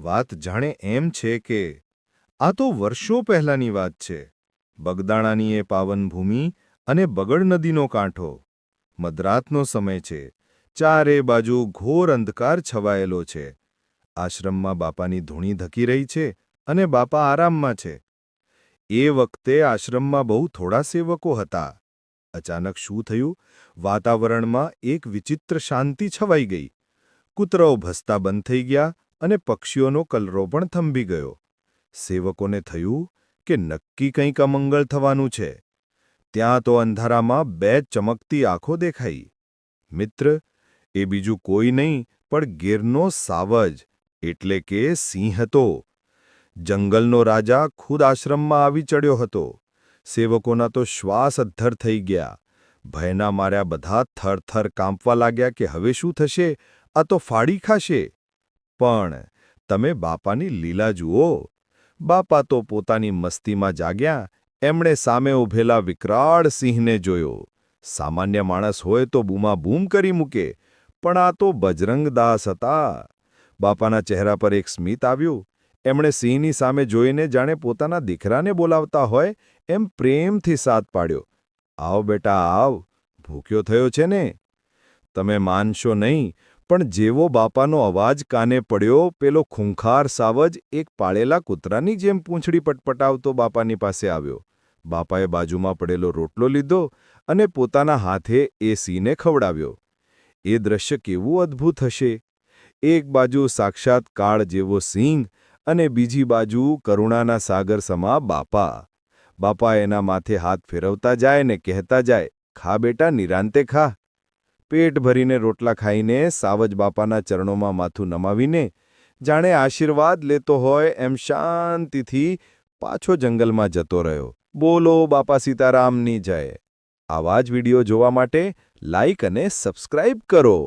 વાત જાણે એમ છે કે આ તો વર્ષો પહેલાંની વાત છે. બગદાણાની એ પાવન ભૂમિ અને બગડ નદીનો કાંઠો. મધરાતનો સમય છે. ચારે બાજુ ઘોર અંધકાર છવાયેલો છે. આશ્રમમાં બાપાની ધૂણી ધકી રહી છે અને બાપા આરામમાં છે. એ વખતે આશ્રમમાં બહુ થોડા સેવકો હતા. અચાનક શું થયું? વાતાવરણમાં એક વિચિત્ર શાંતિ છવાઈ ગઈ. કૂતરાઓ ભસતા બંધ થઈ ગયા અને પક્ષીઓનો કલરો પણ થંભી ગયો. સેવકોને થયું કે નક્કી કંઈક અમંગળ થવાનું છે. ત્યાં તો અંધારામાં બે ચમકતી આંખો દેખાઈ. મિત્ર, એ બીજું કોઈ નહીં પણ ગીરનો સાવજ એટલે કે સિંહ હતો. જંગલનો રાજા ખુદ આશ્રમમાં આવી ચડ્યો હતો. સેવકોના તો શ્વાસ અદ્ધર થઈ ગયા. ભયના માર્યા બધા થરથર કાંપવા લાગ્યા કે હવે શું થશે? આ તો ફાડી ખાશે. પણ તમે બાપાની લીલા જુઓ. બાપા તો પોતાની મસ્તીમાં જાગ્યા. એમણે સામે ઊભેલા વિકરાળ સિંહને જોયો. સામાન્ય માણસ હોય તો બૂમાબૂમ કરી મૂકે, પણ આ તો બજરંગદાસ હતા. બાપાના ચહેરા પર એક સ્મિત આવ્યું. એમણે સિંહની સામે જોઈને જાણે પોતાના દીકરાને બોલાવતા હોય એમ પ્રેમથી સાથ પાડ્યો. આવ બેટા આવ, ભૂખ્યો થયો છે ને? તમે માનશો નહીં, પણ જેવો બાપાનો અવાજ કાને પડ્યો, પેલો ખૂંખાર સાવજ એક પાળેલા કૂતરાની જેમ પૂંછડી પટપટાવતો બાપાની પાસે આવ્યો. બાપાએ બાજુમાં પડેલો રોટલો લીધો અને પોતાના હાથે એ સિંહને ખવડાવ્યો. એ દ્રશ્ય કેવું અદ્ભુત હશે! એક બાજુ સાક્ષાત કાળ જેવો સિંહ અને બીજી બાજુ કરુણાના સાગર સમા બાપા. બાપા એના માથે હાથ ફેરવતા જાય ને કહેતા જાય, ખા બેટા, નિરાંતે ખા. પેટ ભરીને રોટલા ખાઈને સાવજ બાપાના ચરણોમાં માથું નમાવીને જાણે આશીર્વાદ લેતો હોય એમ શાંતિથી પાછો જંગલમાં જતો રહ્યો. બોલો બાપા સીતારામની જય. આવા જ વિડીયો જોવા માટે લાઇક અને સબસ્ક્રાઇબ કરો.